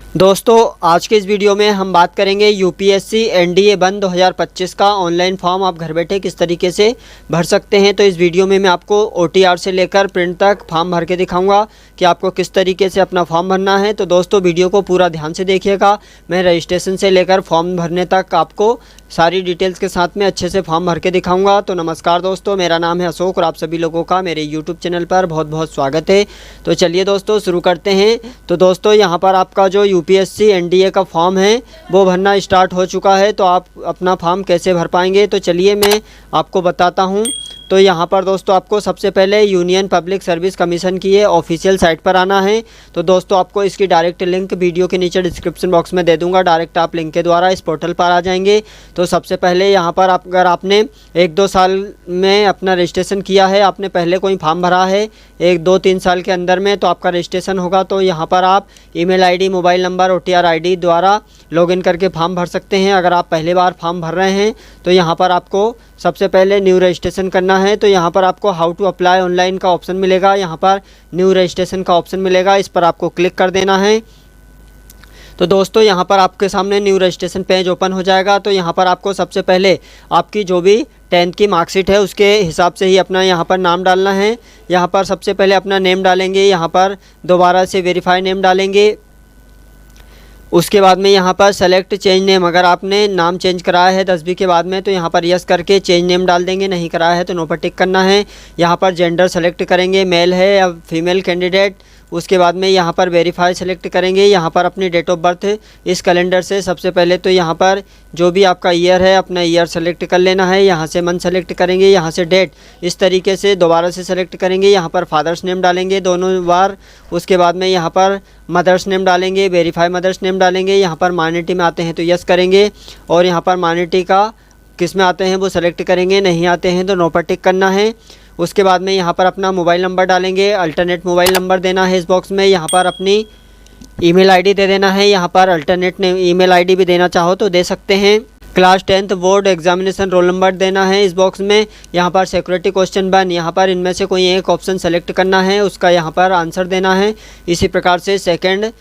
दोस्तों आज के इस वीडियो में हम बात करेंगे यूपीएससी एनडीए 1 2025 का ऑनलाइन फॉर्म आप घर बैठे किस तरीके से भर सकते हैं। तो इस वीडियो में मैं आपको ओटीआर से लेकर प्रिंट तक फॉर्म भर के दिखाऊंगा कि आपको किस तरीके से अपना फॉर्म भरना है। तो दोस्तों वीडियो को पूरा ध्यान से देखिएगा। मैं रजिस्ट्रेशन से लेकर फॉर्म भरने तक आपको सारी डिटेल्स के साथ में अच्छे से फॉर्म भर के दिखाऊंगा। तो नमस्कार दोस्तों, मेरा नाम है अशोक और आप सभी लोगों का मेरे यूट्यूब चैनल पर बहुत बहुत स्वागत है। तो चलिए दोस्तों शुरू करते हैं। तो दोस्तों यहाँ पर आपका जो यूपीएससी एनडीए का फॉर्म है वो भरना स्टार्ट हो चुका है। तो आप अपना फॉर्म कैसे भर पाएंगे तो चलिए मैं आपको बताता हूँ। तो यहाँ पर दोस्तों आपको सबसे पहले यूनियन पब्लिक सर्विस कमीशन की ये ऑफिशियल साइट पर आना है। तो दोस्तों आपको इसकी डायरेक्ट लिंक वीडियो के नीचे डिस्क्रिप्शन बॉक्स में दे दूंगा। डायरेक्ट आप लिंक के द्वारा इस पोर्टल पर आ जाएंगे। तो सबसे पहले यहाँ पर अगर आपने 1-2 साल में अपना रजिस्ट्रेशन किया है, आपने पहले कोई फॉर्म भरा है 1-2-3 साल के अंदर में, तो आपका रजिस्ट्रेशन होगा। तो यहाँ पर आप email ID, mobile number, OTR ID द्वारा लॉगिन करके फॉर्म भर सकते हैं। अगर आप पहली बार फॉर्म भर रहे हैं तो यहाँ पर आपको सबसे पहले न्यू रजिस्ट्रेशन करना है। तो यहाँ पर आपको हाउ टू अप्लाई ऑनलाइन का ऑप्शन मिलेगा, यहाँ पर न्यू रजिस्ट्रेशन का ऑप्शन मिलेगा, इस पर आपको क्लिक कर देना है। तो दोस्तों यहाँ पर आपके सामने न्यू रजिस्ट्रेशन पेज ओपन हो जाएगा। तो यहाँ पर आपको सबसे पहले आपकी जो भी 10th की मार्कशीट है उसके हिसाब से ही अपना यहाँ पर नाम डालना है। यहाँ पर सबसे पहले अपना नेम डालेंगे, यहाँ पर दोबारा से वेरीफाई नेम डालेंगे। उसके बाद में यहाँ पर सेलेक्ट चेंज नेम, अगर आपने नाम चेंज कराया है 10वीं के बाद में तो यहाँ पर यस करके चेंज नेम डाल देंगे, नहीं कराया है तो नो पर टिक करना है। यहाँ पर जेंडर सेलेक्ट करेंगे, मेल है या फीमेल कैंडिडेट। उसके बाद में यहाँ पर वेरीफाई सेलेक्ट करेंगे। यहाँ पर अपनी डेट ऑफ बर्थ इस कैलेंडर से सबसे पहले तो यहाँ पर जो भी आपका ईयर है अपना ईयर सेलेक्ट कर लेना है। यहाँ से मंथ सेलेक्ट करेंगे, यहाँ से डेट इस तरीके से दोबारा से सेलेक्ट करेंगे। यहाँ पर फादर्स नेम डालेंगे दोनों बार। उसके बाद में यहाँ पर मदर्स नेम डालेंगे, वेरीफाई मदर्स नेम डालेंगे। यहाँ पर माइनॉरिटी में आते हैं तो यस करेंगे और यहाँ पर माइनॉरिटी का किस में आते हैं वो सेलेक्ट करेंगे, नहीं आते हैं तो नो पर टिक करना है। उसके बाद में यहाँ पर अपना मोबाइल नंबर डालेंगे, अल्टरनेट मोबाइल नंबर देना है इस बॉक्स में। यहाँ पर अपनी ईमेल आईडी दे देना है, यहाँ पर अल्टरनेट ईमेल आईडी भी देना चाहो तो दे सकते हैं। Class 10th board examination roll number देना है इस बॉक्स में। यहाँ पर सिक्योरिटी क्वेश्चन 1, यहाँ पर इनमें से कोई एक ऑप्शन सेलेक्ट करना है, उसका यहाँ पर आंसर देना है। इसी प्रकार से सेकंड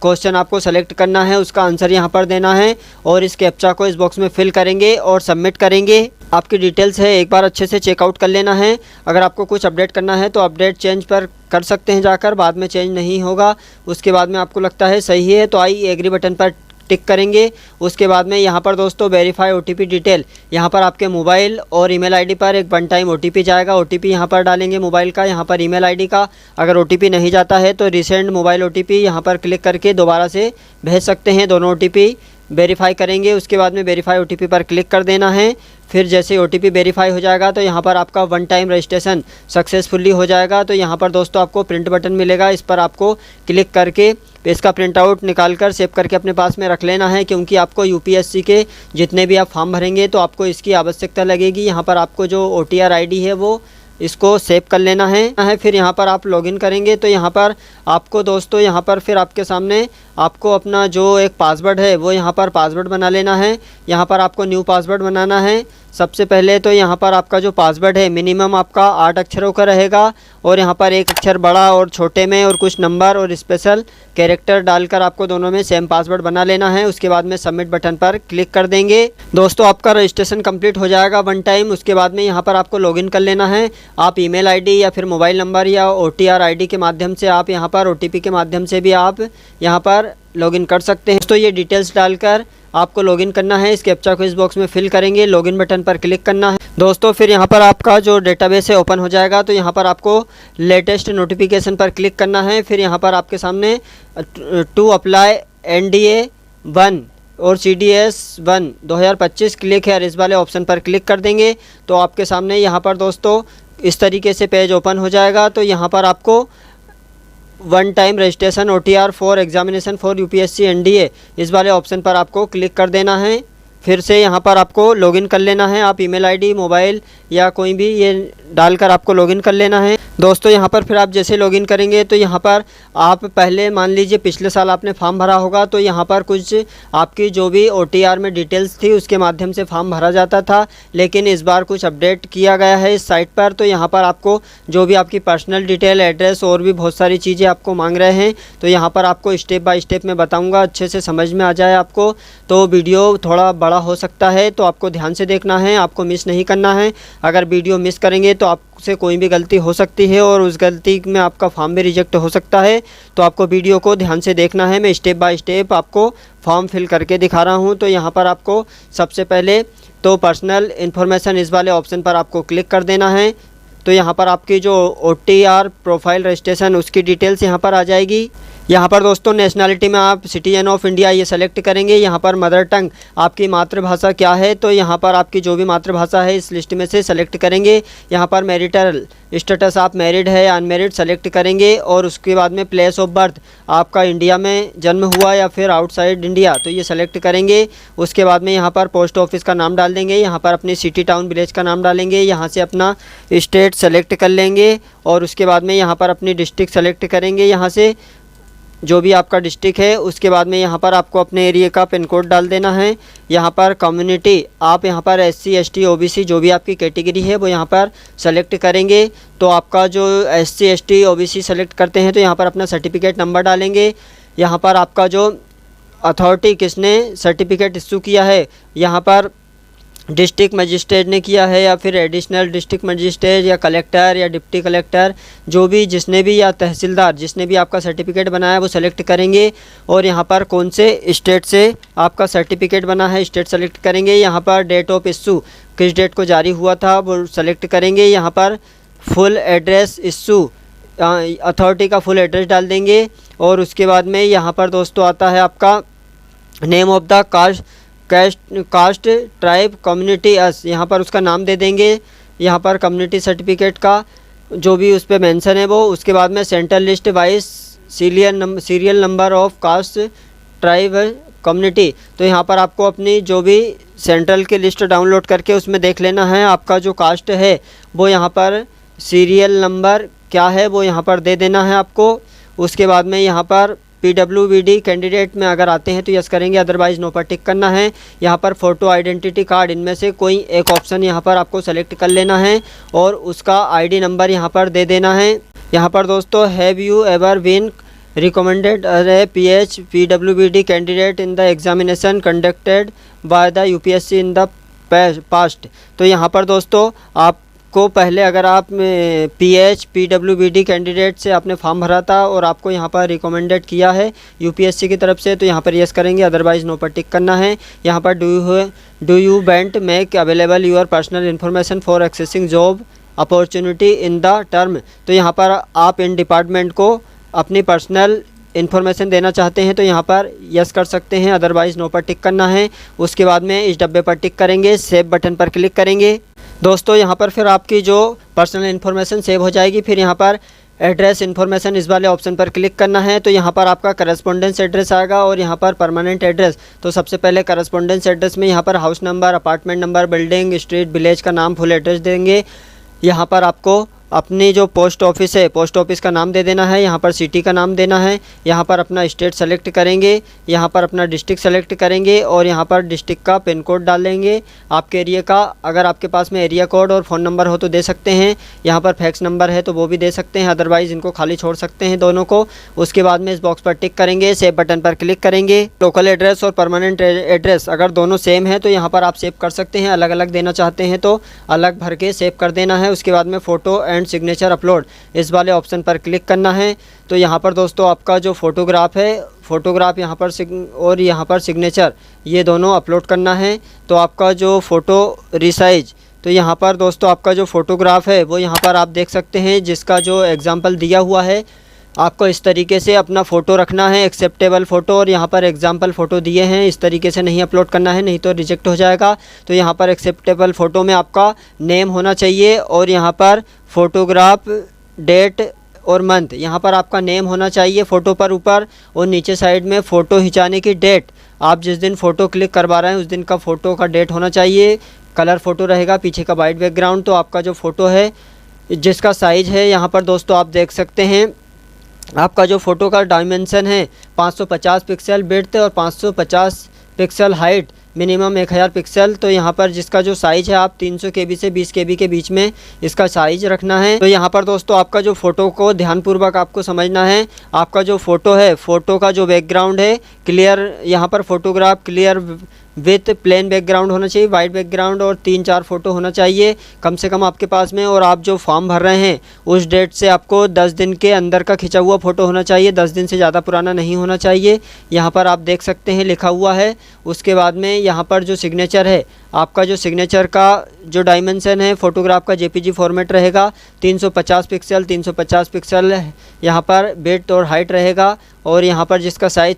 क्वेश्चन आपको सेलेक्ट करना है, उसका आंसर यहाँ पर देना है और इस कैप्चा को इस बॉक्स में फिल करेंगे और सबमिट करेंगे। आपकी डिटेल्स है एक बार अच्छे से चेकआउट कर लेना है। अगर आपको कुछ अपडेट करना है तो अपडेट चेंज पर कर सकते हैं जाकर, बाद में चेंज नहीं होगा। उसके बाद में आपको लगता है सही है तो आई एग्री बटन पर टिक करेंगे। उसके बाद में यहाँ पर दोस्तों वेरीफाई ओटीपी डिटेल, यहाँ पर आपके मोबाइल और ईमेल आईडी पर एक 1 टाइम ओटीपी जाएगा। ओटीपी यहाँ पर डालेंगे मोबाइल का, यहाँ पर ईमेल आईडी का। अगर ओटीपी नहीं जाता है तो रिसेंड मोबाइल ओटीपी यहाँ पर क्लिक करके दोबारा से भेज सकते हैं। दोनों ओटीपी वेरीफाई करेंगे। उसके बाद में वेरीफाई ओटीपी पर क्लिक कर देना है। फिर जैसे ओटीपी वेरीफाई हो जाएगा तो यहाँ पर आपका 1 टाइम रजिस्ट्रेशन सक्सेसफुली हो जाएगा। तो यहाँ पर दोस्तों आपको प्रिंट बटन मिलेगा, इस पर आपको क्लिक करके इसका प्रिंट आउट निकाल कर सेव करके अपने पास में रख लेना है, क्योंकि आपको यूपीएससी के जितने भी आप फॉर्म भरेंगे तो आपको इसकी आवश्यकता लगेगी। यहाँ पर आपको जो ओटीआर आईडी है वो इसको सेव कर लेना है। फिर यहाँ पर आप लॉगिन करेंगे तो यहाँ पर आपको दोस्तों यहाँ पर फिर आपके सामने आपको अपना जो एक पासवर्ड है वो यहाँ पर पासवर्ड बना लेना है। यहाँ पर आपको न्यू पासवर्ड बनाना है। सबसे पहले तो यहाँ पर आपका जो पासवर्ड है मिनिमम आपका 8 अक्षरों का रहेगा और यहाँ पर एक अक्षर बड़ा और छोटे में और कुछ नंबर और स्पेशल कैरेक्टर डालकर आपको दोनों में सेम पासवर्ड बना लेना है। उसके बाद में सबमिट बटन पर क्लिक कर देंगे। दोस्तों आपका रजिस्ट्रेशन कंप्लीट हो जाएगा 1 टाइम। उसके बाद में यहाँ पर आपको लॉगिन कर लेना है। आप ईमेल आईडी या फिर मोबाइल नंबर या ओटीआर आईडी के माध्यम से आप यहाँ पर ओटीपी के माध्यम से भी आप यहाँ पर लॉगिन कर सकते हैं। तो ये डिटेल्स डालकर आपको लॉगिन करना है। इस कैप्चा को इस बॉक्स में फिल करेंगे, लॉगिन बटन पर क्लिक करना है। दोस्तों फिर यहाँ पर आपका जो डेटाबेस है ओपन हो जाएगा। तो यहाँ पर आपको लेटेस्ट नोटिफिकेशन पर क्लिक करना है। फिर यहाँ पर आपके सामने टू अप्लाई एनडीए 1 और CDS 1 2025 क्लिक है, इस वाले ऑप्शन पर क्लिक कर देंगे तो आपके सामने यहाँ पर दोस्तों इस तरीके से पेज ओपन हो जाएगा। तो यहाँ पर आपको 1 time registration OTR for examination for UPSC NDA इस वाले ऑप्शन पर आपको क्लिक कर देना है। फिर से यहाँ पर आपको लॉगिन कर लेना है। आप ईमेल आईडी, मोबाइल या कोई भी ये डालकर आपको लॉगिन कर लेना है। दोस्तों यहाँ पर फिर आप जैसे लॉगिन करेंगे तो यहाँ पर आप पहले मान लीजिए पिछले साल आपने फॉर्म भरा होगा, तो यहाँ पर कुछ आपकी जो भी OTR में डिटेल्स थी उसके माध्यम से फॉर्म भरा जाता था, लेकिन इस बार कुछ अपडेट किया गया है इस साइट पर। तो यहाँ पर आपको जो भी आपकी पर्सनल डिटेल, एड्रेस और भी बहुत सारी चीज़ें आपको मांग रहे हैं, तो यहाँ पर आपको स्टेप बाय स्टेप मैं बताऊँगा, अच्छे से समझ में आ जाए आपको। तो वीडियो थोड़ा बड़ा हो सकता है, तो आपको ध्यान से देखना है, आपको मिस नहीं करना है। अगर वीडियो मिस करेंगे तो आपसे कोई भी गलती हो सकती है और उस गलती में आपका फॉर्म भी रिजेक्ट हो सकता है। तो आपको वीडियो को ध्यान से देखना है, मैं स्टेप बाय स्टेप आपको फॉर्म फिल करके दिखा रहा हूं। तो यहाँ पर आपको सबसे पहले तो पर्सनल इन्फॉर्मेशन इस वाले ऑप्शन पर आपको क्लिक कर देना है। तो यहाँ पर आपकी जो OTR प्रोफाइल रजिस्ट्रेशन उसकी डिटेल्स यहाँ पर आ जाएगी। यहाँ पर दोस्तों नेशनलिटी में आप सिटीजन ऑफ इंडिया ये सेलेक्ट करेंगे। यहाँ पर मदर टंग आपकी मातृभाषा क्या है, तो यहाँ पर आपकी जो भी मातृभाषा है इस लिस्ट में से सेलेक्ट करेंगे। यहाँ पर मैरिटल स्टेटस आप मैरिड है या अनमैरिड सेलेक्ट करेंगे, और उसके बाद में प्लेस ऑफ बर्थ आपका इंडिया में जन्म हुआ या फिर आउटसाइड इंडिया, तो ये सेलेक्ट करेंगे। उसके बाद में यहाँ पर पोस्ट ऑफिस का नाम डाल देंगे, यहाँ पर अपनी सिटी, टाउन, विलेज का नाम डालेंगे, यहाँ से अपना स्टेट सेलेक्ट कर लेंगे, और उसके बाद में यहाँ पर अपनी डिस्ट्रिक्ट सेलेक्ट करेंगे, यहाँ से जो भी आपका डिस्ट्रिक्ट है। उसके बाद में यहाँ पर आपको अपने एरिया का पिन कोड डाल देना है। यहाँ पर कम्युनिटी आप यहाँ पर SC ST OBC जो भी आपकी कैटेगरी है वो यहाँ पर सेलेक्ट करेंगे। तो आपका जो SC ST OBC सेलेक्ट करते हैं तो यहाँ पर अपना सर्टिफिकेट नंबर डालेंगे। यहाँ पर आपका जो अथॉरिटी किसने सर्टिफिकेट इशू किया है, यहाँ पर डिस्ट्रिक्ट मजिस्ट्रेट ने किया है या फिर एडिशनल डिस्ट्रिक्ट मजिस्ट्रेट या कलेक्टर या डिप्टी कलेक्टर, जो भी जिसने भी, या तहसीलदार जिसने भी आपका सर्टिफिकेट बनाया वो सेलेक्ट करेंगे। और यहाँ पर कौन से स्टेट से आपका सर्टिफिकेट बना है स्टेट सेलेक्ट करेंगे। यहाँ पर डेट ऑफ इशू किस डेट को जारी हुआ था वो सेलेक्ट करेंगे। यहाँ पर फुल एड्रेस इशू अथॉरिटी का फुल एड्रेस डाल देंगे। और उसके बाद में यहाँ पर दोस्तों आता है आपका name of the caste tribe community as, यहाँ पर उसका नाम दे देंगे। यहाँ पर कम्युनिटी सर्टिफिकेट का जो भी उस पर मेंशन है वो। उसके बाद में central list wise serial number of caste tribe community, तो यहाँ पर आपको अपनी जो भी सेंट्रल की लिस्ट डाउनलोड करके उसमें देख लेना है आपका जो कास्ट है वो यहाँ पर सीरियल नंबर क्या है वो यहाँ पर दे देना है आपको। उसके बाद में यहाँ पर PWBD कैंडिडेट में अगर आते हैं तो यस करेंगे, अदरवाइज़ नो पर टिक करना है। यहाँ पर फ़ोटो आइडेंटिटी कार्ड इनमें से कोई एक ऑप्शन यहाँ पर आपको सेलेक्ट कर लेना है और उसका ID नंबर यहाँ पर दे देना है। यहाँ पर दोस्तों have you ever been recommended a PWBD candidate in the examination conducted by the UPSC in the past, तो यहाँ पर दोस्तों आपको पहले अगर आप PWBD कैंडिडेट से आपने फॉर्म भरा था और आपको यहाँ पर रिकमेंडेड किया है UPSC की तरफ से, तो यहाँ पर यस करेंगे, अदरवाइज़ नो पर टिक करना है। यहाँ पर do you want make available your personal information for accessing job opportunity in the term, तो यहाँ पर आप इन डिपार्टमेंट को अपनी पर्सनल इन्फॉर्मेशन देना चाहते हैं तो यहाँ पर यस कर सकते हैं, अदरवाइज़ नो पर टिक करना है। उसके बाद में इस डब्बे पर टिक करेंगे, सेव बटन पर क्लिक करेंगे। दोस्तों यहाँ पर फिर आपकी जो पर्सनल इन्फॉर्मेशन सेव हो जाएगी। फिर यहाँ पर एड्रेस इन्फॉर्मेशन इस वाले ऑप्शन पर क्लिक करना है, तो यहाँ पर आपका करस्पॉन्डेंस एड्रेस आएगा और यहाँ पर परमानेंट एड्रेस। तो सबसे पहले करस्पॉन्डेंस एड्रेस में यहाँ पर house number, apartment number, building, street, village का नाम, फुल एड्रेस देंगे। यहाँ पर आपको अपनी जो पोस्ट ऑफिस है पोस्ट ऑफिस का नाम दे देना है, यहाँ पर सिटी का नाम देना है, यहाँ पर अपना स्टेट सेलेक्ट करेंगे, यहाँ पर अपना डिस्ट्रिक्ट सेलेक्ट करेंगे और यहाँ पर डिस्ट्रिक्ट का पिन कोड डालेंगे आपके एरिया का। अगर आपके पास में एरिया कोड और फ़ोन नंबर हो तो दे सकते हैं, यहाँ पर फैक्स नंबर है तो वो भी दे सकते हैं, अदरवाइज़ इनको खाली छोड़ सकते हैं दोनों को। उसके बाद में इस बॉक्स पर टिक करेंगे, सेव बटन पर क्लिक करेंगे। लोकल एड्रेस और परमानेंट एड्रेस अगर दोनों सेम है तो यहाँ पर आप सेव कर सकते हैं, अलग अलग देना चाहते हैं तो अलग भर के सेव कर देना है। उसके बाद में फ़ोटो एंड सिग्नेचर अपलोड इस वाले ऑप्शन पर क्लिक करना है। तो यहाँ पर दोस्तों आपका जो फोटोग्राफ है, फोटोग्राफ यहाँ पर और यहाँ पर सिग्नेचर ये दोनों अपलोड करना है। तो आपका जो फ़ोटो रिसाइज, तो यहाँ पर दोस्तों आपका जो फ़ोटोग्राफ है वो यहाँ पर आप देख सकते हैं, जिसका जो एग्ज़ाम्पल दिया हुआ है आपको इस तरीके से अपना फ़ोटो रखना है, एक्सेप्टेबल फ़ोटो। और यहाँ पर एग्जाम्पल फ़ोटो दिए हैं, इस तरीके से नहीं अपलोड करना है, नहीं तो रिजेक्ट हो जाएगा। तो यहाँ पर एक्सेप्टेबल फ़ोटो में आपका नेम होना चाहिए और यहाँ पर फ़ोटोग्राफ डेट और मंथ, यहाँ पर आपका नेम होना चाहिए फ़ोटो पर ऊपर, और नीचे साइड में फ़ोटो खिंचाने की डेट, आप जिस दिन फ़ोटो क्लिक करवा रहे हैं उस दिन का फ़ोटो का डेट होना चाहिए। कलर फ़ोटो रहेगा, पीछे का वाइट बैकग्राउंड। तो आपका जो फ़ोटो है जिसका साइज़ है यहाँ पर दोस्तों आप देख सकते हैं। आपका जो फ़ोटो का डायमेंशन है 550 पिक्सल विड्थ और 550 पिक्सल हाइट, मिनिमम 1000 पिक्सल। तो यहाँ पर जिसका जो साइज़ है आप 300 KB से 20 KB के बीच में इसका साइज़ रखना है। तो यहाँ पर दोस्तों आपका जो फ़ोटो को ध्यानपूर्वक आपको समझना है। आपका जो फ़ोटो है, फ़ोटो का जो बैकग्राउंड है क्लियर, यहाँ पर photograph clear with plane background होना चाहिए, वाइट बैकग्राउंड, और 3-4 फ़ोटो होना चाहिए कम से कम आपके पास में। और आप जो फॉर्म भर रहे हैं उस डेट से आपको 10 दिन के अंदर का खिंचा हुआ फ़ोटो होना चाहिए, 10 दिन से ज़्यादा पुराना नहीं होना चाहिए। यहाँ पर आप देख सकते हैं लिखा हुआ है। उसके बाद में यहाँ पर जो सिग्नेचर है, आपका जो सिग्नेचर का जो डायमेंशन है फ़ोटोग्राफ का JPG फॉर्मेट रहेगा, 350 पिक्सल 350 पिक्सल यहाँ पर विड्थ और हाइट रहेगा। और यहाँ पर जिसका साइज़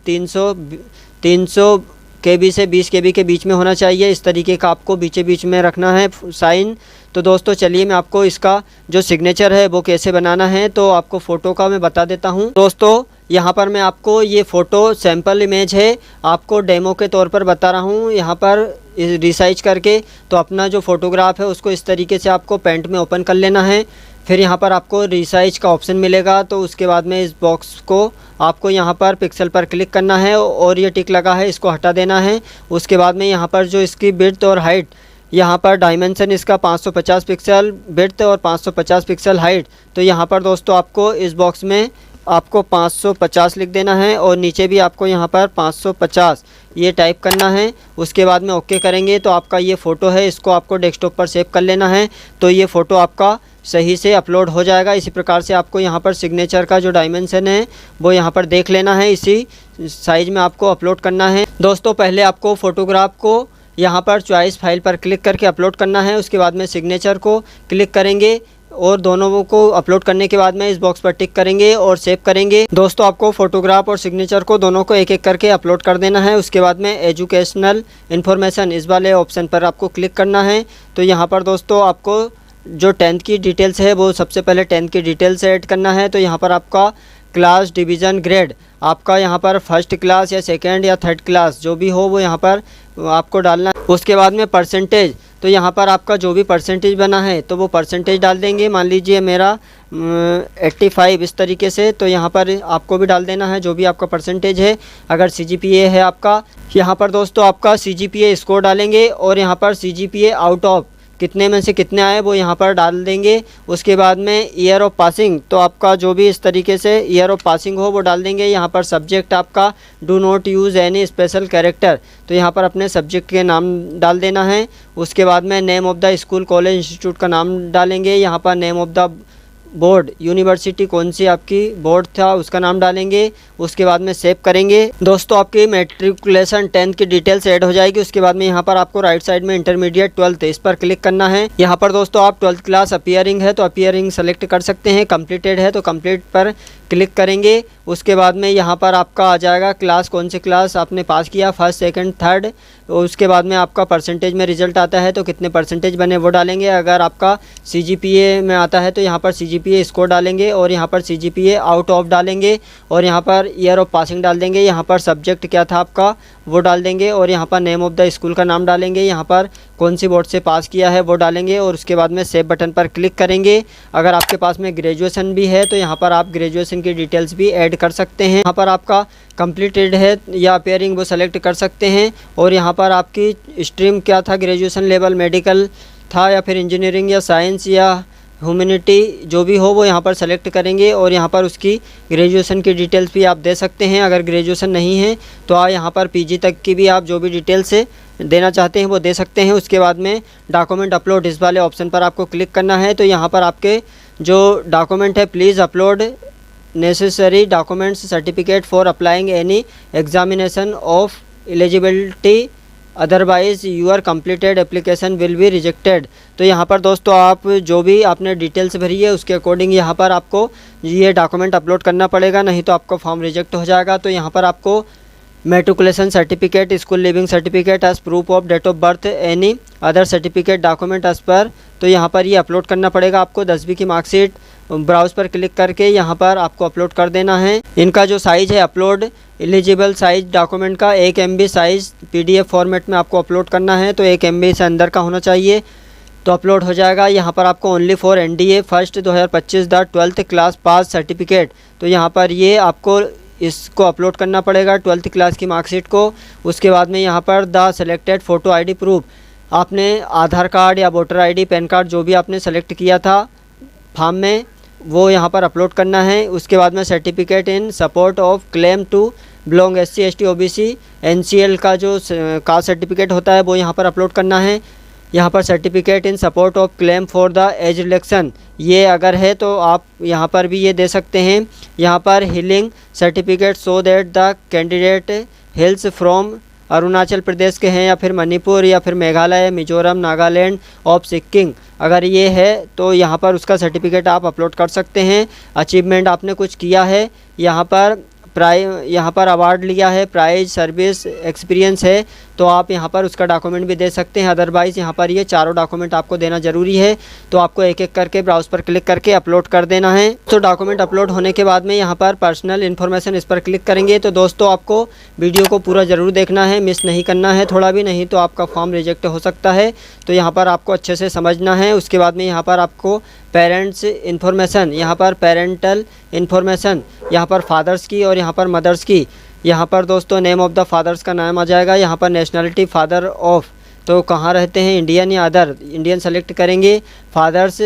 300 KB से 20 KB के बीच में होना चाहिए। इस तरीके का आपको बीचे बीच में रखना है साइन। तो दोस्तों चलिए मैं आपको इसका जो सिग्नेचर है वो कैसे बनाना है तो आपको फ़ोटो का मैं बता देता हूं। दोस्तों यहाँ पर मैं आपको ये फ़ोटो सैम्पल इमेज है, आपको डेमो के तौर पर बता रहा हूँ। यहाँ पर रिसाइज करके तो अपना जो फ़ोटोग्राफ है उसको इस तरीके से आपको पेंट में ओपन कर लेना है। फिर यहाँ पर आपको रिसाइज का ऑप्शन मिलेगा। तो उसके बाद में इस बॉक्स को आपको यहाँ पर पिक्सल पर क्लिक करना है और ये टिक लगा है इसको हटा देना है। उसके बाद में यहाँ पर जो इसकी विड्थ और हाइट, यहाँ पर डायमेंशन इसका 550 पिक्सल विड्थ और 550 पिक्सल हाइट। तो यहाँ पर दोस्तों आपको इस बॉक्स में आपको 550 लिख देना है और नीचे भी आपको यहाँ पर 550 ये टाइप करना है। उसके बाद में ओके करेंगे तो आपका ये फ़ोटो है, इसको आपको डेस्कटॉप पर सेव कर लेना है। तो ये फ़ोटो आपका सही से अपलोड हो जाएगा। इसी प्रकार से आपको यहाँ पर सिग्नेचर का जो डायमेंशन है वो यहाँ पर देख लेना है, इसी साइज़ में आपको अपलोड करना है। दोस्तों पहले आपको फ़ोटोग्राफ को यहाँ पर चॉइस फाइल पर क्लिक करके अपलोड करना है। उसके बाद में सिग्नेचर को क्लिक करेंगे और दोनों को अपलोड करने के बाद में इस बॉक्स पर टिक करेंगे और सेव करेंगे। दोस्तों आपको फ़ोटोग्राफ और सिग्नेचर को दोनों को एक एक करके अपलोड कर देना है। उसके बाद में एजुकेशनल इन्फॉर्मेशन इस वाले ऑप्शन पर आपको क्लिक करना है। तो यहाँ पर दोस्तों आपको जो 10th की डिटेल्स है वो सबसे पहले 10th की डिटेल्स ऐड करना है। तो यहाँ पर आपका क्लास, डिवीज़न, ग्रेड, आपका यहाँ पर फर्स्ट क्लास या सेकंड या थर्ड क्लास जो भी हो वो यहाँ पर आपको डालना है। उसके बाद में परसेंटेज, तो यहाँ पर आपका जो भी परसेंटेज बना है तो वो परसेंटेज डाल देंगे। मान लीजिए मेरा 85 इस तरीके से, तो यहाँ पर आपको भी डाल देना है जो भी आपका परसेंटेज है। अगर CGPA है आपका, यहाँ पर दोस्तों आपका CGPA स्कोर डालेंगे और यहाँ पर CGPA आउट ऑफ कितने में से कितने आए वो यहाँ पर डाल देंगे। उसके बाद में ईयर ऑफ पासिंग, तो आपका जो भी इस तरीके से ईयर ऑफ पासिंग हो वो डाल देंगे। यहाँ पर सब्जेक्ट आपका do not use any special character, तो यहाँ पर अपने सब्जेक्ट के नाम डाल देना है। उसके बाद में name of the school, college, institute का नाम डालेंगे। यहाँ पर name of the board, university कौन सी आपकी बोर्ड था उसका नाम डालेंगे। उसके बाद में सेव करेंगे। दोस्तों आपकी मैट्रिकुलेशन 10th की डिटेल्स ऐड हो जाएगी। उसके बाद में यहाँ पर आपको राइट साइड में इंटरमीडिएट 12th इस पर क्लिक करना है। यहाँ पर दोस्तों आप 12th क्लास अपीयरिंग है तो अपीयरिंग सेलेक्ट कर सकते हैं, कंप्लीटेड है तो कंप्लीट पर क्लिक करेंगे। उसके बाद में यहाँ पर आपका आ जाएगा क्लास, कौन सी क्लास आपने पास किया, फर्स्ट, सेकंड, थर्ड। उसके बाद में आपका परसेंटेज में रिजल्ट आता है तो कितने परसेंटेज बने वो डालेंगे। अगर आपका CGPA में आता है तो यहाँ पर CGPA स्कोर डालेंगे और यहाँ पर CGPA आउट ऑफ डालेंगे और यहाँ पर ईयर ऑफ पासिंग डाल देंगे। यहाँ पर सब्जेक्ट क्या था आपका वो डाल देंगे और यहाँ पर नेम ऑफ़ द स्कूल का नाम डालेंगे। यहाँ पर कौन सी बोर्ड से पास किया है वो डालेंगे और उसके बाद में सेव बटन पर क्लिक करेंगे। अगर आपके पास में ग्रेजुएशन भी है तो यहाँ पर आप ग्रेजुएशन की डिटेल्स भी ऐड कर सकते हैं। यहाँ पर आपका कंप्लीटेड है या अपीयरिंग वो सेलेक्ट कर सकते हैं और यहाँ पर आपकी स्ट्रीम क्या था, ग्रेजुएशन लेवल, मेडिकल था या फिर इंजीनियरिंग या साइंस या ह्यूमैनिटी जो भी हो वो यहाँ पर सेलेक्ट करेंगे और यहाँ पर उसकी ग्रेजुएशन की डिटेल्स भी आप दे सकते हैं। अगर ग्रेजुएशन नहीं है तो आप यहाँ पर PG तक की भी आप जो भी डिटेल्स देना चाहते हैं वो दे सकते हैं। उसके बाद में डॉक्यूमेंट अपलोड इस वाले ऑप्शन पर आपको क्लिक करना है। तो यहाँ पर आपके जो डॉक्यूमेंट है please upload necessary documents, certificate for applying any examination of eligibility, otherwise your completed application will be rejected. तो यहाँ पर दोस्तों आप जो भी आपने डिटेल्स भरी है उसके अकॉर्डिंग यहाँ पर आपको ये डॉक्यूमेंट अपलोड करना पड़ेगा, नहीं तो आपका फॉर्म रिजेक्ट हो जाएगा। तो यहाँ पर आपको matriculation certificate, school leaving certificate age proof of date of birth, any other certificate document as per, तो यहाँ पर ये अपलोड करना पड़ेगा आपको। 10वीं की मार्कशीट ब्राउज पर क्लिक करके यहाँ पर आपको अपलोड कर देना है। इनका जो साइज़ है अपलोड एलिजिबल साइज डॉक्यूमेंट का 1 MB साइज़ PDF फॉर्मेट में आपको अपलोड करना है। तो 1 MB से अंदर का होना चाहिए। तो अपलोड हो जाएगा। यहाँ पर आपको only for NDA first 2025 the 12th class pass certificate, तो यहाँ पर ये आपको इसको अपलोड करना पड़ेगा 12th क्लास की मार्कशीट को। उसके बाद में यहाँ पर the selected photo ID proof, आपने आधार कार्ड या वोटर ID, पैन कार्ड जो भी आपने सेलेक्ट किया था फॉर्म में वो यहाँ पर अपलोड करना है। उसके बाद में certificate in support of claim to belong SC ST OBC NCL का जो कास्ट सर्टिफिकेट होता है वो यहाँ पर अपलोड करना है। यहाँ पर certificate in support of claim for the age relaxation, ये अगर है तो आप यहाँ पर भी ये दे सकते हैं। यहाँ पर healing certificate so that the candidate hills from Arunachal Pradesh के हैं या फिर मणिपुर या फिर मेघालय, मिजोरम, नागालैंड ऑफ सिक्किम, अगर ये है तो यहाँ पर उसका सर्टिफिकेट आप अपलोड कर सकते हैं। अचीवमेंट आपने कुछ किया है, यहाँ पर अवार्ड लिया है, प्राइज, सर्विस, एक्सपीरियंस है, तो आप यहाँ पर उसका डॉक्यूमेंट भी दे सकते हैं। अदरवाइज़ यहाँ पर ये चारों डॉक्यूमेंट आपको देना ज़रूरी है, तो आपको एक एक करके ब्राउज़ पर क्लिक करके अपलोड कर देना है। तो डॉक्यूमेंट अपलोड होने के बाद में यहाँ पर पर्सनल इन्फॉर्मेशन, इस पर क्लिक करेंगे। तो दोस्तों आपको वीडियो को पूरा ज़रूर देखना है, मिस नहीं करना है थोड़ा भी, नहीं तो आपका फॉर्म रिजेक्ट हो सकता है। तो यहाँ पर आपको अच्छे से समझना है। उसके बाद में यहाँ पर आपको पेरेंट्स इन्फॉर्मेशन, यहाँ पर पेरेंटल इन्फॉर्मेशन, यहाँ पर फादर्स की और यहाँ पर मदर्स की। यहाँ पर दोस्तों नेम ऑफ़ द फादर्स का नाम आ जाएगा। यहाँ पर नेशनलिटी फादर ऑफ, तो कहाँ रहते हैं, इंडियन या अदर, इंडियन सेलेक्ट करेंगे। फादर्स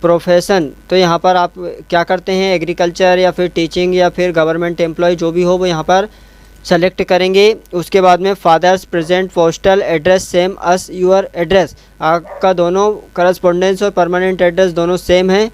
प्रोफेशन, तो यहाँ पर आप क्या करते हैं, एग्रीकल्चर या फिर टीचिंग या फिर गवर्नमेंट एम्प्लॉय जो भी हो वो यहाँ पर सेलेक्ट करेंगे। उसके बाद में father's present postal address same as your address, आपका दोनों करस्पॉन्डेंस और परमानेंट एड्रेस दोनों सेम है,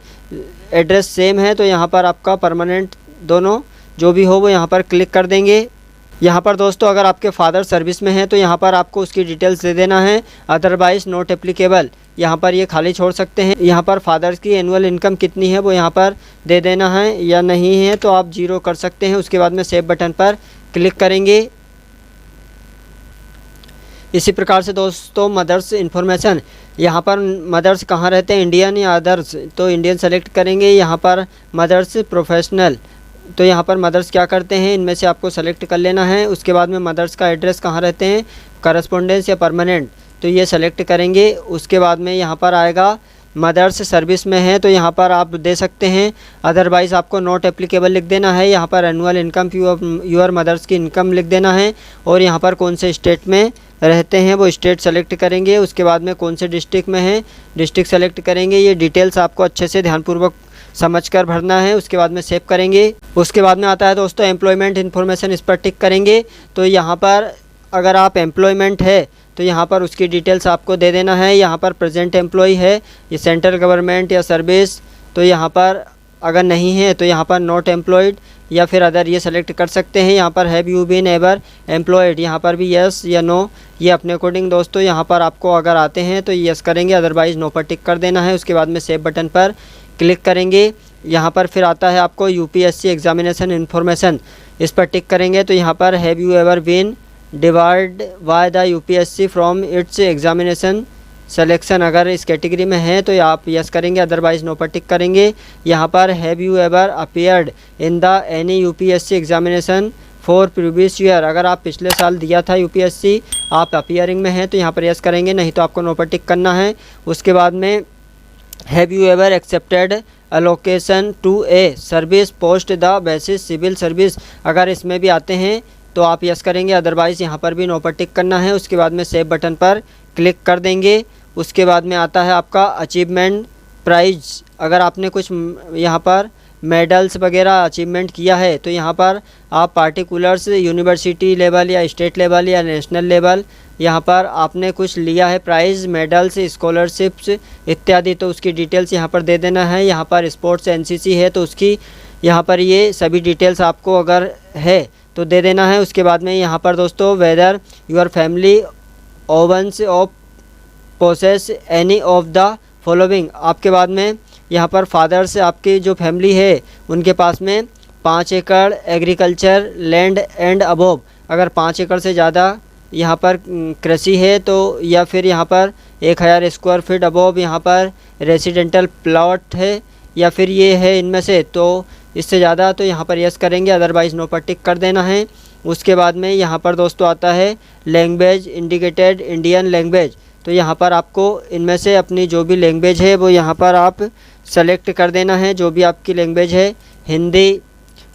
एड्रेस सेम है, तो यहाँ पर आपका परमानेंट दोनों जो भी हो वो यहाँ पर क्लिक कर देंगे। यहाँ पर दोस्तों अगर आपके फादर सर्विस में हैं तो यहाँ पर आपको उसकी डिटेल्स दे देना है, अदरवाइज़ नॉट एप्लीकेबल, यहाँ पर ये खाली छोड़ सकते हैं। यहाँ पर फादर्स की एनुअल इनकम कितनी है वो यहाँ पर दे देना है, या नहीं है तो आप 0 कर सकते हैं। उसके बाद में सेव बटन पर क्लिक करेंगे। इसी प्रकार से दोस्तों मदर्स इन्फॉर्मेशन, यहाँ पर मदर्स कहाँ रहते हैं, इंडियन या अदर्स, तो इंडियन सेलेक्ट करेंगे। यहाँ पर मदर्स प्रोफेशनल, तो यहाँ पर मदर्स क्या करते हैं इनमें से आपको सेलेक्ट कर लेना है। उसके बाद में मदर्स का एड्रेस कहाँ रहते हैं, करस्पॉन्डेंस या परमानेंट, तो ये सेलेक्ट करेंगे। उसके बाद में यहाँ पर आएगा मदर्स सर्विस में है, तो यहाँ पर आप दे सकते हैं, अदरवाइज़ आपको नॉट एप्लीकेबल लिख देना है। यहाँ पर एनुअल इनकम यूर मदर्स की इनकम लिख देना है, और यहाँ पर कौन से स्टेट में रहते हैं वो स्टेट सेलेक्ट करेंगे। उसके बाद में कौन से डिस्ट्रिक्ट में है, डिस्ट्रिक्ट सेलेक्ट करेंगे। ये डिटेल्स आपको अच्छे से ध्यानपूर्वक समझकर भरना है। उसके बाद में सेव करेंगे। उसके बाद में आता है दोस्तों एम्प्लॉयमेंट इन्फॉर्मेशन, इस पर टिक करेंगे। तो यहाँ पर अगर आप एम्प्लॉयमेंट है तो यहाँ पर उसकी डिटेल्स आपको दे देना है। यहाँ पर प्रेजेंट एम्प्लॉय है, ये सेंट्रल गवर्नमेंट या सर्विस, तो यहाँ पर अगर नहीं है तो यहाँ पर नॉट एम्प्लॉयड या फिर अदर ये सेलेक्ट कर सकते हैं। यहाँ पर have you been ever employed, यहाँ पर भी यस या नो, ये अपने अकॉर्डिंग दोस्तों यहाँ पर आपको अगर आते हैं तो यस करेंगे, अदरवाइज़ नो पर टिक कर देना है। उसके बाद में सेव बटन पर क्लिक करेंगे। यहाँ पर फिर आता है आपको UPSC एग्जामिनेशन इन्फॉर्मेशन, इस पर टिक करेंगे। तो यहाँ पर have you ever been divide by the UPSC from its examination selection, अगर इस कैटेगरी में है तो आप यस करेंगे, अदरवाइज़ नो पर टिक करेंगे। यहाँ पर have you ever appeared in the any UPSC examination for previous year, अगर आप पिछले साल दिया था UPSC, आप अपीयरिंग में हैं तो यहाँ पर यस करेंगे, नहीं तो आपको नो पर टिक करना है। उसके बाद में have you ever accepted allocation to a service post the basis civil service, अगर इसमें भी आते हैं तो आप यस करेंगे, अदरवाइज़ यहाँ पर भी नो पर टिक करना है। उसके बाद में सेव बटन पर क्लिक कर देंगे। उसके बाद में आता है आपका अचीवमेंट प्राइज, अगर आपने कुछ यहाँ पर मेडल्स वगैरह अचीवमेंट किया है तो यहाँ पर आप पार्टिकुलर्स यूनिवर्सिटी लेवल या स्टेट लेवल या नेशनल लेवल, यहाँ पर आपने कुछ लिया है प्राइज़, मेडल्स, स्कॉलरशिप्स इत्यादि, तो उसकी डिटेल्स यहाँ पर दे देना है। यहाँ पर स्पोर्ट्स NCC है तो उसकी यहाँ पर ये सभी डिटेल्स आपको अगर है तो दे देना है। उसके बाद में यहाँ पर दोस्तों whether your family owns of possess any of the following, आपके बाद में यहाँ पर फादर से आपकी जो फैमिली है उनके पास में 5 एकड़ एग्रीकल्चर लैंड एंड अबोव, अगर 5 एकड़ से ज़्यादा यहाँ पर कृषि है तो, या फिर यहाँ पर 1000 स्क्वायर फीट अबोव यहाँ पर रेसिडेंटल प्लॉट है, या फिर ये है इनमें से, तो इससे ज़्यादा तो यहाँ पर यस करेंगे, अदरवाइज़ नो पर टिक कर देना है। उसके बाद में यहाँ पर दोस्तों आता है लैंग्वेज इंडिकेटेड इंडियन लैंग्वेज, तो यहाँ पर आपको इनमें से अपनी जो भी लैंग्वेज है वो यहाँ पर आप सेलेक्ट कर देना है। जो भी आपकी लैंग्वेज है, हिंदी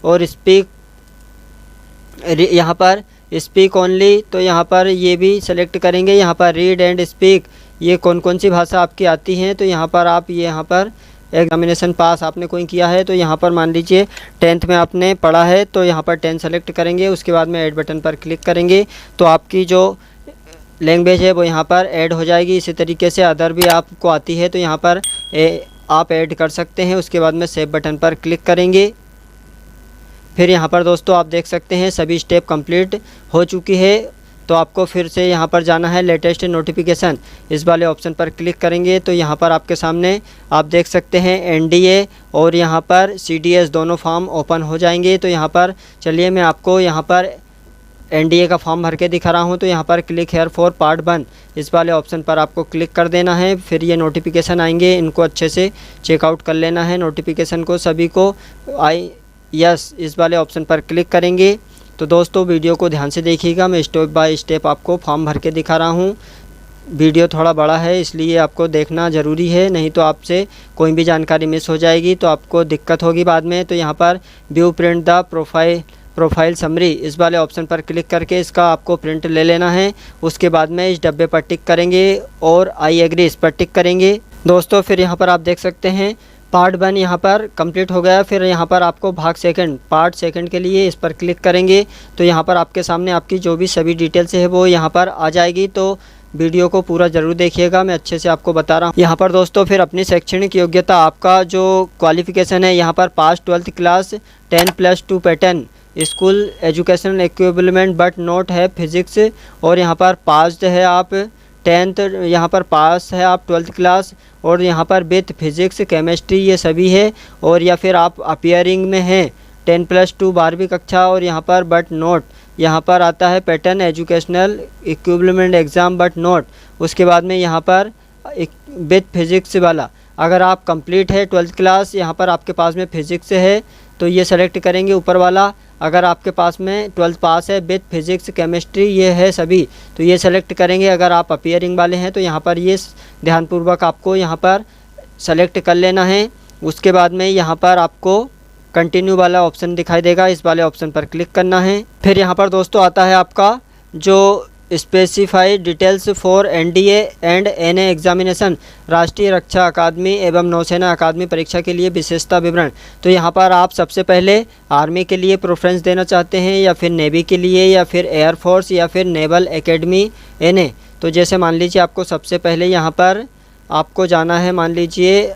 और स्पीक, यहाँ पर स्पीक ओनली, तो यहाँ पर ये भी सेलेक्ट करेंगे। यहाँ पर रीड एंड स्पीक, ये कौन कौन सी भाषा आपकी आती हैं, तो यहाँ पर आप यहाँ पर एग्जामिनेशन पास आपने कोई किया है, तो यहाँ पर मान लीजिए 10th में आपने पढ़ा है, तो यहाँ पर 10 सेलेक्ट करेंगे। उसके बाद में ऐड बटन पर क्लिक करेंगे तो आपकी जो लैंग्वेज है वो यहाँ पर ऐड हो जाएगी। इसी तरीके से अदर भी आपको आती है तो यहाँ पर आप ऐड कर सकते हैं। उसके बाद में सेव बटन पर क्लिक करेंगे। फिर यहाँ पर दोस्तों आप देख सकते हैं सभी स्टेप कंप्लीट हो चुकी है। तो आपको फिर से यहाँ पर जाना है लेटेस्ट नोटिफिकेशन, इस वाले ऑप्शन पर क्लिक करेंगे तो यहाँ पर आपके सामने आप देख सकते हैं एनडीए और यहाँ पर सीडीएस दोनों फॉर्म ओपन हो जाएंगे। तो यहाँ पर चलिए मैं आपको यहाँ पर एनडीए का फॉर्म भर के दिखा रहा हूँ। तो यहाँ पर क्लिक हेयर फॉर पार्ट 1, इस वाले ऑप्शन पर आपको क्लिक कर देना है। फिर ये नोटिफिकेशन आएंगे, इनको अच्छे से चेकआउट कर लेना है नोटिफिकेशन को सभी को। यस इस वाले ऑप्शन पर क्लिक करेंगे। तो दोस्तों वीडियो को ध्यान से देखिएगा, मैं स्टेप बाय स्टेप आपको फॉर्म भर के दिखा रहा हूँ। वीडियो थोड़ा बड़ा है इसलिए आपको देखना ज़रूरी है, नहीं तो आपसे कोई भी जानकारी मिस हो जाएगी तो आपको दिक्कत होगी बाद में। तो यहाँ पर view print the profile summary, इस वाले ऑप्शन पर क्लिक करके इसका आपको प्रिंट ले लेना है। उसके बाद में इस डब्बे पर टिक करेंगे और आई एग्री इस पर टिक करेंगे। दोस्तों फिर यहाँ पर आप देख सकते हैं पार्ट 1 यहाँ पर कंप्लीट हो गया। फिर यहाँ पर आपको पार्ट सेकंड के लिए इस पर क्लिक करेंगे तो यहाँ पर आपके सामने आपकी जो भी सभी डिटेल्स है वो यहाँ पर आ जाएगी। तो वीडियो को पूरा ज़रूर देखिएगा, मैं अच्छे से आपको बता रहा हूँ। यहाँ पर दोस्तों फिर अपनी शैक्षणिक योग्यता, आपका जो क्वालिफ़िकेशन है यहाँ पर पास 12th class 10+2 pattern school educational equivalent but not है फिजिक्स, और यहाँ पर पास है आप 10th, यहाँ पर पास है आप 12th क्लास और यहाँ पर विथ फिजिक्स केमिस्ट्री ये सभी है। और या फिर आप अपीयरिंग में हैं 10+2 12वीं कक्षा और यहाँ पर बट नॉट, यहाँ पर आता है pattern educational equivalent exam but not. उसके बाद में यहाँ पर विथ फिजिक्स वाला, अगर आप कंप्लीट है 12th क्लास, यहाँ पर आपके पास में फिजिक्स है तो ये सेलेक्ट करेंगे ऊपर वाला। अगर आपके पास में 12th पास है विथ फिजिक्स केमिस्ट्री ये है सभी तो ये सेलेक्ट करेंगे। अगर आप अपीयरिंग वाले हैं तो यहाँ पर ये ध्यानपूर्वक आपको यहाँ पर सेलेक्ट कर लेना है। उसके बाद में यहाँ पर आपको कंटिन्यू वाला ऑप्शन दिखाई देगा, इस वाले ऑप्शन पर क्लिक करना है। फिर यहाँ पर दोस्तों आता है आपका जो specified details for NDA and NA examination, राष्ट्रीय रक्षा अकादमी एवं नौसेना अकादमी परीक्षा के लिए विशेषता विवरण। तो यहाँ पर आप सबसे पहले आर्मी के लिए प्रेफरेंस देना चाहते हैं या फिर नेवी के लिए या फिर एयरफोर्स या फिर नेवल एकेडमी एनए। तो जैसे मान लीजिए आपको सबसे पहले यहाँ पर आपको जाना है, मान लीजिए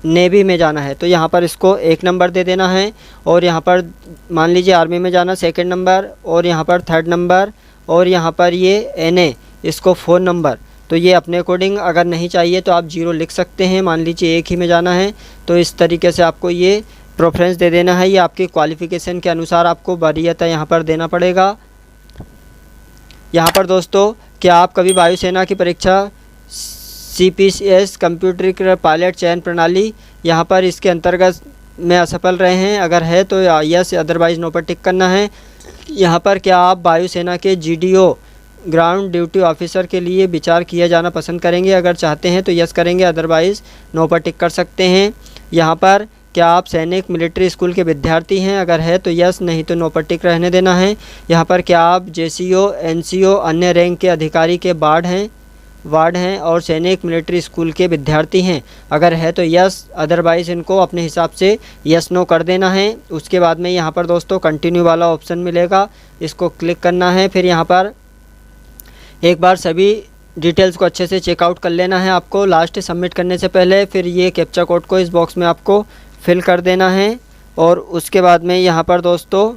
नेवी में जाना है तो यहाँ पर इसको 1 नंबर दे देना है। और यहाँ पर मान लीजिए आर्मी में जाना 2nd नंबर और यहाँ पर 3rd नंबर और यहाँ पर ये एनए इसको 4 नंबर। तो ये अपने अकॉर्डिंग अगर नहीं चाहिए तो आप 0 लिख सकते हैं। मान लीजिए एक ही में जाना है तो इस तरीके से आपको ये प्रेफरेंस दे देना है। ये आपकी क्वालिफ़िकेशन के अनुसार आपको वरीयता यहाँ पर देना पड़ेगा। यहाँ पर दोस्तों क्या आप कभी वायुसेना की परीक्षा CPCS कंप्यूटर पायलट चयन प्रणाली यहाँ पर इसके अंतर्गत में असफल रहे हैं? अगर है तो यस, अदरवाइज़ नो पर टिक करना है। यहाँ पर क्या आप वायुसेना के GDO ग्राउंड ड्यूटी ऑफिसर के लिए विचार किया जाना पसंद करेंगे? अगर चाहते हैं तो यस करेंगे, अदरवाइज़ नो पर टिक कर सकते हैं। यहाँ पर क्या आप सैनिक मिलिट्री स्कूल के विद्यार्थी हैं? अगर है तो यस, नहीं तो नो पर टिक रहने देना है। यहाँ पर क्या आप JCO NCO अन्य रैंक के अधिकारी के वार्ड हैं और सैनिक मिलिट्री स्कूल के विद्यार्थी हैं? अगर है तो यस, अदरवाइज़ इनको अपने हिसाब से यस नो कर देना है। उसके बाद में यहाँ पर दोस्तों कंटिन्यू वाला ऑप्शन मिलेगा, इसको क्लिक करना है। फिर यहाँ पर एक बार सभी डिटेल्स को अच्छे से चेकआउट कर लेना है आपको लास्ट सबमिट करने से पहले। फिर ये कैप्चा कोड को इस बॉक्स में आपको फिल कर देना है। और उसके बाद में यहाँ पर दोस्तों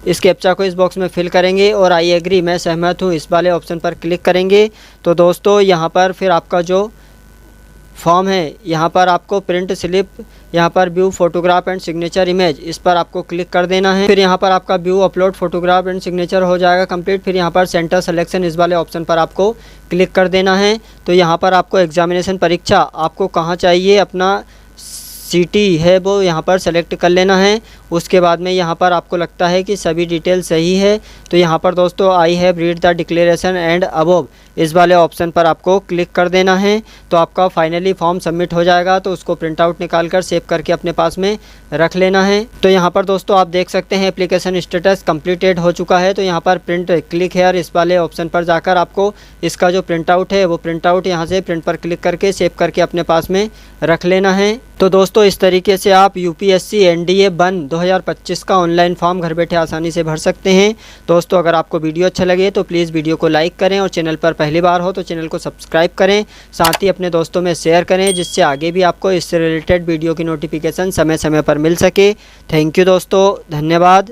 इस कैप्चा को इस बॉक्स में फिल करेंगे और आई एग्री मैं सहमत हूँ इस वाले ऑप्शन पर क्लिक करेंगे। तो दोस्तों यहाँ पर फिर आपका जो फॉर्म है यहाँ पर आपको प्रिंट स्लिप, यहाँ पर view photograph and signature image, इस पर आपको क्लिक कर देना है। फिर यहाँ पर आपका view upload photograph and signature हो जाएगा कंप्लीट। फिर यहाँ पर सेंटर सिलेक्शन इस वाले ऑप्शन पर आपको क्लिक कर देना है। तो यहाँ पर आपको एग्जामिनेशन परीक्षा आपको कहाँ चाहिए, अपना सिटी है वो यहाँ पर सेलेक्ट कर लेना है। उसके बाद में यहाँ पर आपको लगता है कि सभी डिटेल सही है तो यहाँ पर दोस्तों I have read the declaration and above इस वाले ऑप्शन पर आपको क्लिक कर देना है। तो आपका फाइनली फॉर्म सबमिट हो जाएगा। तो उसको प्रिंट आउट निकाल कर सेव करके अपने पास में रख लेना है। तो यहाँ पर दोस्तों आप देख सकते हैं एप्लीकेशन स्टेटस कंप्लीटेड हो चुका है। तो यहाँ पर प्रिंट क्लिक हेयर इस वाले ऑप्शन पर जाकर आपको इसका जो प्रिंट आउट है वो प्रिंट आउट यहाँ से प्रिंट पर क्लिक करके सेव करके अपने पास में रख लेना है। तो दोस्तों इस तरीके से आप यूपीएससी एनडीए 1 2025 का ऑनलाइन फॉर्म घर बैठे आसानी से भर सकते हैं। दोस्तों अगर आपको वीडियो अच्छा लगे तो प्लीज़ वीडियो को लाइक करें और चैनल पर पहली बार हो तो चैनल को सब्सक्राइब करें, साथ ही अपने दोस्तों में शेयर करें जिससे आगे भी आपको इससे रिलेटेड वीडियो की नोटिफिकेशन समय समय पर मिल सके। थैंक यू दोस्तों, धन्यवाद।